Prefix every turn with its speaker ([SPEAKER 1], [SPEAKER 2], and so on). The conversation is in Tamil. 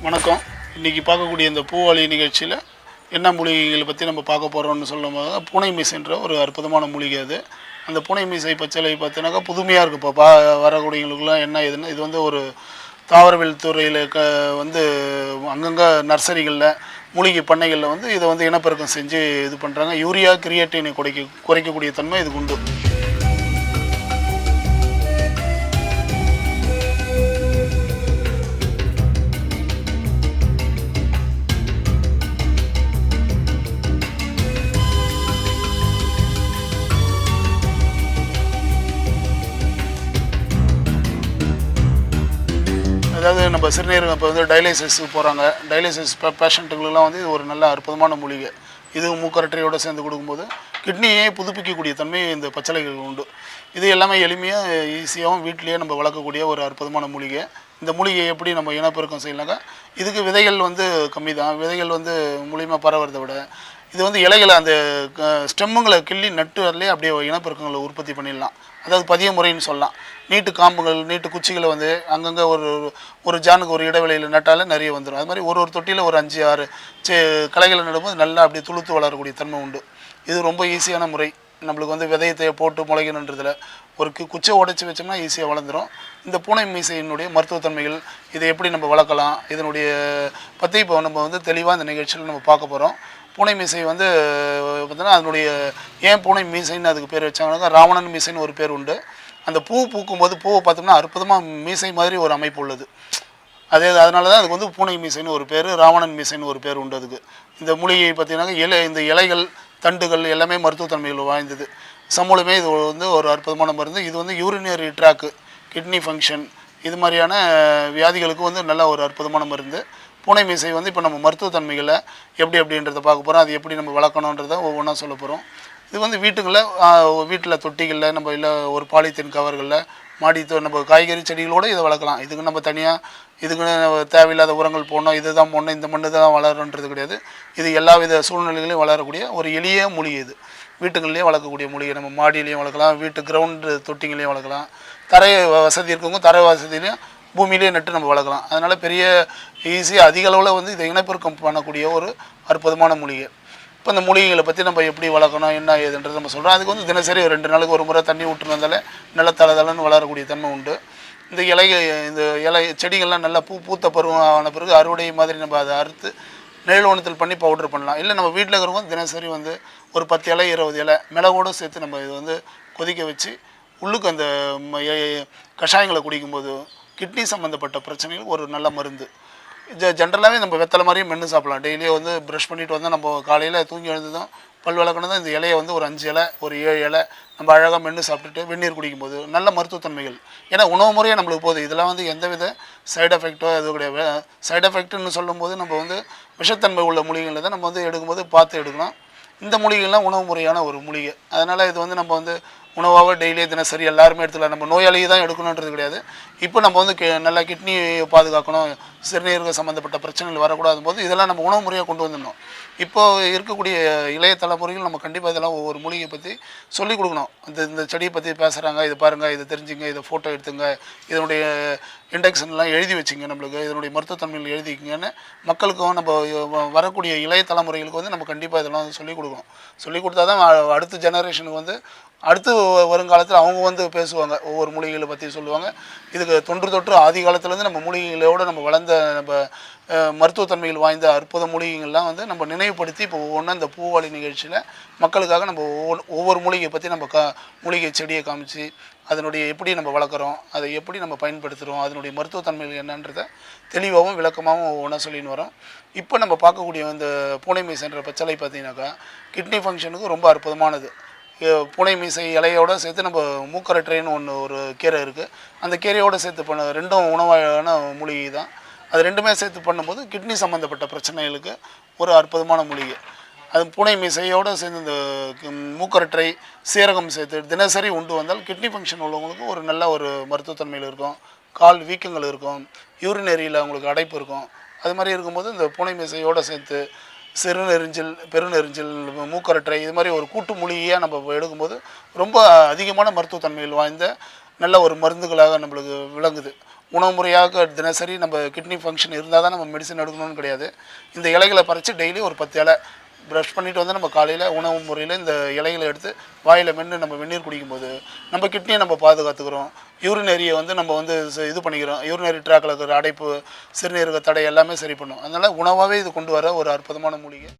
[SPEAKER 1] வணக்கம். இன்றைக்கி பார்க்கக்கூடிய இந்த பூவாளி நிகழ்ச்சியில் என்ன மூலிகைகளை பற்றி நம்ம பார்க்க போகிறோம்னு சொல்லும்போது பூனை மீசைன்ற ஒரு அற்புதமான மூலிகை அது. அந்த பூனை மீசை பச்சளை பார்த்தீங்கன்னாக்கா புதுமையாக இருக்குது. இப்போ வரக்கூடியவங்களுக்குலாம் என்ன ஏதுன்னா, இது வந்து ஒரு தாவரவியல் துறையில் வந்து அங்கங்கே நர்சரிகளில் மூலிகை பண்ணைகளில் வந்து இதை வந்து இனப்பெருக்கம் செஞ்சு இது பண்ணுறாங்க. யூரியா கிரியேட்டினை குறைக்கக்கூடிய தன்மை இதுக்கு உண்டு. அதாவது நம்ம சிறுநீரகம் இப்போ வந்து டயாலிசிஸ்க்கு போகிறாங்க. டயாலிசிஸ் பேஷண்ட்டுகளுக்கெல்லாம் வந்து இது ஒரு நல்ல அற்புதமான மூலிகை. இது மூக்கரட்டையோடு சேர்ந்து கொடுக்கும்போது கிட்னியை புதுப்பிக்கக்கூடிய தன்மை இந்த பச்சளைகள் உண்டு. இது எல்லாமே எளிமையாக ஈஸியாகவும் வீட்டிலேயே நம்ம வளர்க்கக்கூடிய ஒரு அற்புதமான மூலிகை. இந்த மூலிகையை எப்படி நம்ம இனப்பெருக்கம் செய்யலாங்க, இதுக்கு விதைகள் வந்து கம்மி தான். விதைகள் வந்து மூலியமாக பரவுறதை விட இது வந்து இலைகளை அந்த ஸ்டெம்முங்களை கிள்ளி நட்டு வரலையே அப்படியே இனப்பெருக்கங்களை உற்பத்தி பண்ணிடலாம். அதாவது பதிய முறைன்னு சொல்லலாம். நீட்டு காம்புகள் நீட்டு குச்சிகளை வந்து அங்கங்கே ஒரு ஜானுக்கு ஒரு இடைவெளியில் நட்டாலே நிறைய வந்துடும். அது மாதிரி ஒரு தொட்டியில் ஒரு 5-6 களைகளை நடும்போது நல்லா அப்படியே துளுத்து வளரக்கூடிய தன்மை உண்டு. இது ரொம்ப ஈஸியான முறை. நம்மளுக்கு வந்து விதையத்தை போட்டு முளைக்கணுன்றதில் ஒரு குச்சை உடைச்சி வச்சோம்னா ஈஸியாக வளர்ந்துடும். இந்த பூனை மீசையினுடைய மருத்துவத்தன்மைகள், இதை எப்படி நம்ம வளர்க்கலாம், இதனுடைய பற்றி இப்போ நம்ம வந்து தெளிவாக இந்த நிகழ்ச்சியில் நம்ம பார்க்க போகிறோம். பூனை மீசை வந்து பார்த்தீங்கன்னா அதனுடைய ஏன் பூனை மீசைன்னு அதுக்கு பேர் வச்சாங்கன்னாக்கா, ராவணன் மீசைன்னு ஒரு பேர் உண்டு. அந்த பூ பூக்கும்போது பூவை பார்த்தோம்னா அற்புதமாக மீசை மாதிரி ஒரு அமைப்பு உள்ளது. அதனால தான் அதுக்கு வந்து பூனை மீசைன்னு ஒரு பேர், ராவணன் மீசைன்னு ஒரு பேர் உண்டு அதுக்கு. இந்த மூலிகை பார்த்தீங்கன்னாக்கா இந்த இலைகள் தண்டுகள் எல்லாமே மருத்துவத்தன்மைகள் வாய்ந்தது. சமூலமே இது வந்து ஒரு அற்புதமான மருந்து. இது வந்து யூரினரி ட்ராக்கு, கிட்னி ஃபங்க்ஷன், இது மாதிரியான வியாதிகளுக்கு வந்து நல்ல ஒரு அற்புதமான மருந்து. பூனை மீசை வந்து இப்போ நம்ம மருத்துவத்தன்மைகளை அப்படின்றத பார்க்க போகிறோம். அது எப்படி நம்ம வளர்க்கணுன்றதை ஒவ்வொன்றா சொல்ல போகிறோம். இது வந்து வீட்டில் தொட்டிகளில் நம்ம இல்லை ஒரு பாலித்தீன் கவர்களில் நம்ம காய்கறி செடிகளோடு இதை வளர்க்கலாம். இதுக்கு நம்ம தனியாக இதுக்கு தேவையில்லாத உரங்கள் போடணும், இது தான் போடணும், இந்த மண்ணு தான் வளருன்றது கிடையாது. இது எல்லா வித சூழ்நிலைகளையும் வளரக்கூடிய ஒரு எளிய மூலிகை. இது வீட்டுகள்லேயும் வளர்க்கக்கூடிய மூலிகை. நம்ம மாடியிலையும் வளர்க்கலாம், வீட்டு கிரவுண்டு தொட்டிங்களையும் வளர்க்கலாம். தரை வசதி இருக்கவங்க தரை வசதியிலையும் பூமியிலேயே நட்டு நம்ம வளர்க்கலாம். அதனால் பெரிய ஈஸியாக அதிக அளவில் வந்து இதை இனப்பெருக்கம் பண்ணக்கூடிய ஒரு அற்புதமான மூலிகை. இப்போ இந்த மூலிகைகளை பற்றி நம்ம எப்படி வளர்க்கணும் என்ன ஏதுன்றது நம்ம சொல்கிறோம். அதுக்கு வந்து தினசரி 2 நாளுக்கு ஒரு முறை தண்ணி விட்டுன்னு வந்தாலே நல்லா தளதளன்னு வளரக்கூடிய தன்மை உண்டு. இந்த இலை செடிகள்லாம் நல்லா பூத்த பருவம் ஆன பிறகு அறுவடை மாதிரி நம்ம அதை அறுத்து நெல் பண்ணி பவுடர் பண்ணலாம். இல்லை நம்ம வீட்டில் இருக்கிறவங்க தினசரி வந்து ஒரு 10 இலை 20 இலை மிளகோடு சேர்த்து நம்ம இது வந்து கொதிக்க வச்சு உள்ளுக்கு அந்த கஷாயங்களை குடிக்கும்போது கிட்னி சம்மந்தப்பட்ட பிரச்சனைகள் ஒரு நல்ல மருந்து. ஜென்ரலாகவே நம்ம வெத்தலை மாதிரியும் மென்று சாப்பிடலாம். டெய்லியும் வந்து ப்ரஷ் பண்ணிட்டு வந்தால் நம்ம காலையில் தூங்கி எழுந்ததும் பல் விளக்கணும் தான் இந்த இலையை வந்து ஒரு 5 இலை ஒரு 7 இலை நம்ம அழகாக மென்று சாப்பிட்டுட்டு வெந்நீர் குடிக்கும்போது நல்ல மருத்துவத்தன்மைகள். ஏன்னா உணவு முறையே நம்மளுக்கு போகுது. இதெல்லாம் வந்து எந்தவித சைடு எஃபெக்டோ எதுவும் கிடையாது. சைடு எஃபெக்ட்னு சொல்லும்போது நம்ம வந்து விஷத்தன்மை உள்ள மூலிகைகளை தான் நம்ம வந்து எடுக்கும்போது பார்த்து எடுக்கலாம். இந்த மூலிகைலாம் உணவு முறையான ஒரு மூலிகை. அதனால் இது வந்து நம்ம வந்து உணவாக டெய்லி தினசரி எல்லாருமே எடுத்துக்கலாம். நம்ம நோயாளியை தான் எடுக்கணுன்றது கிடையாது. இப்போ நம்ம வந்து நல்லா கிட்னி பாதுகாக்கணும், சிறுநீரக சம்மந்தப்பட்ட பிரச்சனைகள் வரக்கூடாது போது இதெல்லாம் நம்ம உணவு முறையாக கொண்டு வந்துடணும். இப்போது இருக்கக்கூடிய இளைய தலைமுறைகள் நம்ம கண்டிப்பாக இதெல்லாம் ஒவ்வொரு மூலிகை பற்றி சொல்லிக் கொடுக்கணும். இந்த செடியை பற்றி பேசுகிறாங்க, இது பாருங்கள், இதை தெரிஞ்சுங்க, இதை ஃபோட்டோ எடுத்துங்க, இதனுடைய இண்டெக்ஷன்லாம் எழுதி வச்சுங்க, நம்மளுக்கு இதனுடைய மருத்துவத்தன்மைகள் எழுதிக்கிங்கன்னு மக்களுக்கும் நம்ம வரக்கூடிய இளைய தலைமுறைகளுக்கு வந்து நம்ம கண்டிப்பாக இதெல்லாம் வந்து சொல்லிக் கொடுக்கணும். சொல்லிக் கொடுத்தா தான் அடுத்த ஜெனரேஷனுக்கு வந்து அடுத்து வருங்காலத்தில் அவங்க வந்து பேசுவாங்க, ஒவ்வொரு மூலிகைகளை பற்றி சொல்லுவாங்க. இதுக்கு தொன்று ஆதி காலத்துலேருந்து நம்ம மூலிகைகளோடு நம்ம வளர்ந்த நம்ம மருத்துவத்தன்மைகள் வாய்ந்த அற்புத மூலிகைகள்லாம் வந்து நம்ம நினைவுபடுத்தி இப்போ ஒவ்வொன்றா இந்த பூவாளி நிகழ்ச்சியில் மக்களுக்காக நம்ம ஒவ்வொரு மூலிகையை பற்றி நம்ம மூலிகை செடியை காமிச்சு அதனுடைய எப்படி நம்ம வளர்க்குறோம், அதை எப்படி நம்ம பயன்படுத்துகிறோம், அதனுடைய மருத்துவத்தன்மைகள் என்னன்றதை தெளிவாகவும் விளக்கமாகவும் ஒவ்வொன்றா சொல்லின்னு வரோம். இப்போ நம்ம பார்க்கக்கூடிய இந்த பூனை மீசைன்ற பச்சளை பார்த்தீங்கன்னாக்கா கிட்னி ஃபங்க்ஷனுக்கு ரொம்ப அற்புதமானது. பூனை மீசை இலையோடு சேர்த்து நம்ம மூக்கரட்டைன்னு ஒரு கீரை இருக்குது. அந்த கீரையோடு சேர்த்து ரெண்டும் உணவான மூலிகை தான். அது ரெண்டுமே சேர்த்து பண்ணும்போது கிட்னி சம்மந்தப்பட்ட பிரச்சனைகளுக்கு ஒரு அற்புதமான மூலிகை. அது பூனை மீசையோடு சேர்ந்து இந்த மூக்கரட்டை சீரகம் சேர்த்து தினசரி உண்டு வந்தால் கிட்னி ஃபங்க்ஷன் உள்ளவங்களுக்கு ஒரு நல்ல ஒரு மருத்துவத்தன்மையில் இருக்கும். கால் வீக்கங்கள் இருக்கும், யூரினரியில் அவங்களுக்கு அடைப்பு இருக்கும். அது மாதிரி இருக்கும்போது இந்த பூனை மீசையோடு சேர்த்து சிறுநெரிஞ்சல், பெருநெரிஞ்சல், மூக்கரட்டை இது மாதிரி ஒரு கூட்டு மூலிகையாக நம்ம எடுக்கும்போது ரொம்ப அதிகமான மருத்துவத்தன்மைகள் வாய்ந்த நல்ல ஒரு மருந்துகளாக நம்மளுக்கு விளங்குது. உணவு முறையாக தினசரி நம்ம கிட்னி ஃபங்க்ஷன் இருந்தால் தான் நம்ம மெடிசன் எடுக்கணும்னு கிடையாது. இந்த இலைகளை பறித்து டெய்லி ஒரு 10 இலை ப்ரஷ் பண்ணிவிட்டு வந்து நம்ம காலையில் உணவு முறையில் இந்த இலைகளை எடுத்து வாயில் மென்று நம்ம வெந்நீர் குடிக்கும்போது நம்ம கிட்னியை நம்ம பாதுகாத்துக்கிறோம். யூரினரியை வந்து நம்ம வந்து இது பண்ணிக்கிறோம். யூரினரி ட்ராக்கில் இருக்கிற அடைப்பு, சிறுநீரக தடை எல்லாமே சரி பண்ணும். அதனால் உணவாகவே இது கொண்டு வர ஒரு அற்புதமான மூலிகை.